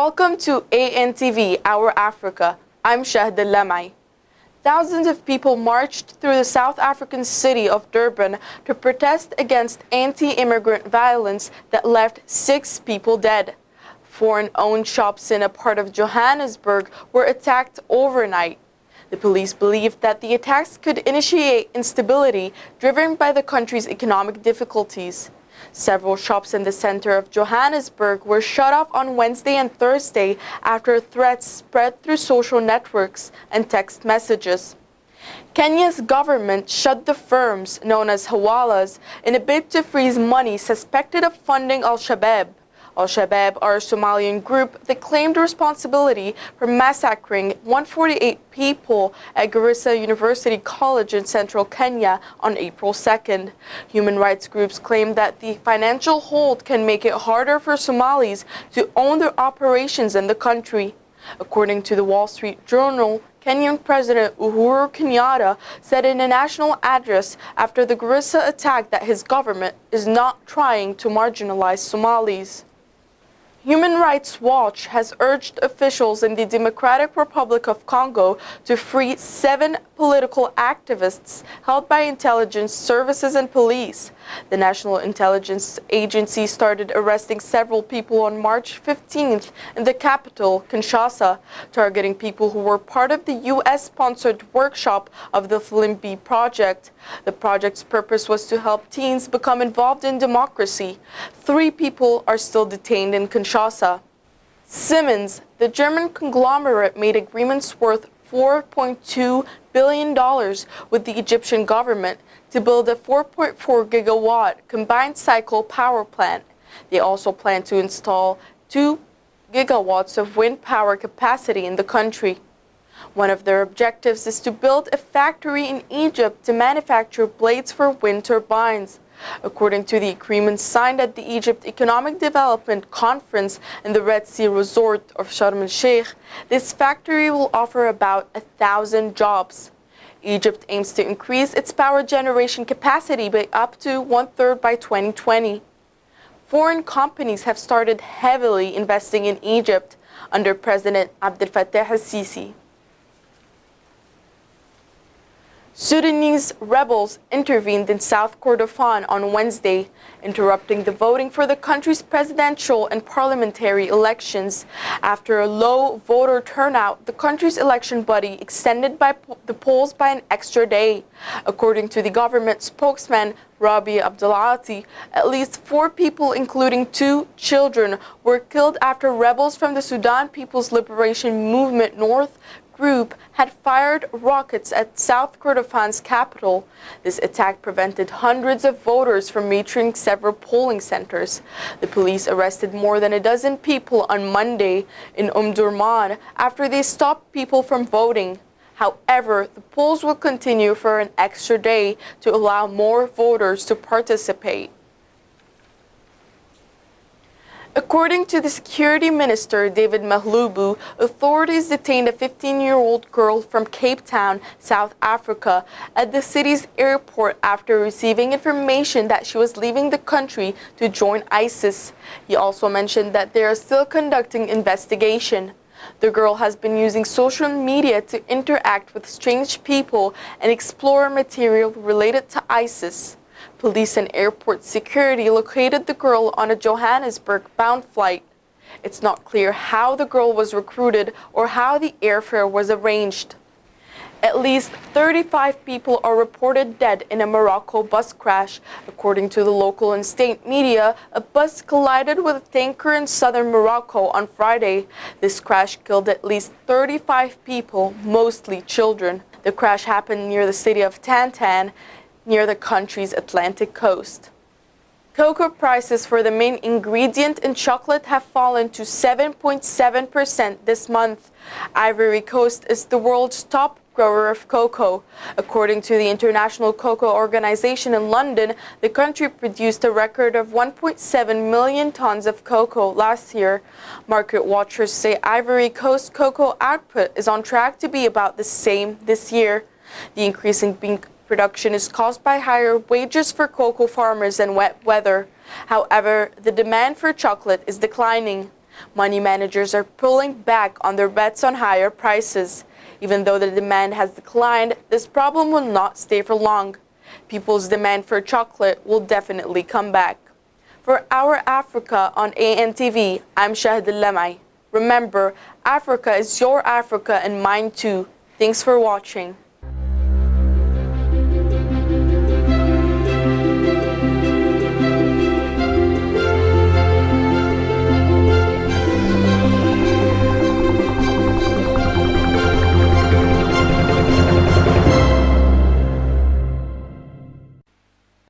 Welcome to ANTV, Our Africa. I'm Shahd Lamai. Thousands of people marched through the South African city of Durban to protest against anti-immigrant violence that left 6 people dead. Foreign-owned shops in a part of Johannesburg were attacked overnight. The police believed that the attacks could initiate instability driven by the country's economic difficulties. Several shops in the center of Johannesburg were shut off on Wednesday and Thursday after threats spread through social networks and text messages. Kenya's government shut the firms known as Hawalas in a bid to freeze money suspected of funding Al-Shabaab. Al-Shabaab are a Somalian group that claimed responsibility for massacring 148 people at Garissa University College in central Kenya on April 2nd. Human rights groups claim that the financial hold can make it harder for Somalis to own their operations in the country. According to the Wall Street Journal, Kenyan President Uhuru Kenyatta said in a national address after the Garissa attack that his government is not trying to marginalize Somalis. Human Rights Watch has urged officials in the Democratic Republic of Congo to free 7 political activists held by intelligence services and police. The National Intelligence Agency started arresting several people on March 15th in the capital, Kinshasa, targeting people who were part of the U.S.-sponsored workshop of the Filimbi Project. The project's purpose was to help teens become involved in democracy. 3 people are still detained in Kinshasa. Siemens, the German conglomerate, made agreements worth $4.2 billion with the Egyptian government to build a 4.4 gigawatt combined cycle power plant. They also plan to install 2 gigawatts of wind power capacity in the country. One of their objectives is to build a factory in Egypt to manufacture blades for wind turbines. According to the agreement signed at the Egypt Economic Development Conference in the Red Sea resort of Sharm el-Sheikh, this factory will offer about 1,000 jobs. Egypt aims to increase its power generation capacity by up to 1/3 by 2020. Foreign companies have started heavily investing in Egypt under President Abdel Fattah al-Sisi. Sudanese rebels intervened in South Kordofan on Wednesday, interrupting the voting for the country's presidential and parliamentary elections. After a low voter turnout, the country's election body extended the polls by an extra day. According to the government spokesman, Rabi Abdelati, at least 4 people, including 2 children, were killed after rebels from the Sudan People's Liberation Movement North group had fired rockets at South Kordofan's capital. This attack prevented hundreds of voters from reaching several polling centers. The police arrested more than a dozen people on Monday in Durman after they stopped people from voting. However, the polls will continue for an extra day to allow more voters to participate. According to the Security Minister, David Mahlubu, authorities detained a 15-year-old girl from Cape Town, South Africa, at the city's airport after receiving information that she was leaving the country to join ISIS. He also mentioned that they are still conducting investigation. The girl has been using social media to interact with strange people and explore material related to ISIS. Police and airport security located the girl on a Johannesburg-bound flight. It's not clear how the girl was recruited or how the airfare was arranged. At least 35 people are reported dead in a Morocco bus crash. According to the local and state media, a bus collided with a tanker in southern Morocco on Friday. This crash killed at least 35 people, mostly children. The crash happened near the city of Tantan, near the country's Atlantic coast. Cocoa prices for the main ingredient in chocolate have fallen to 7.7% this month. Ivory Coast is the world's top grower of cocoa. According to the International Cocoa Organization in London, the country produced a record of 1.7 million tons of cocoa last year. Market watchers say Ivory Coast cocoa output is on track to be about the same this year. The increase in bean production is caused by higher wages for cocoa farmers and wet weather. However, the demand for chocolate is declining. Money managers are pulling back on their bets on higher prices. Even though the demand has declined, this problem will not stay for long. People's demand for chocolate will definitely come back. For Our Africa on ANTV, I'm Shahd Lamai. Remember, Africa is your Africa and mine too. Thanks for watching.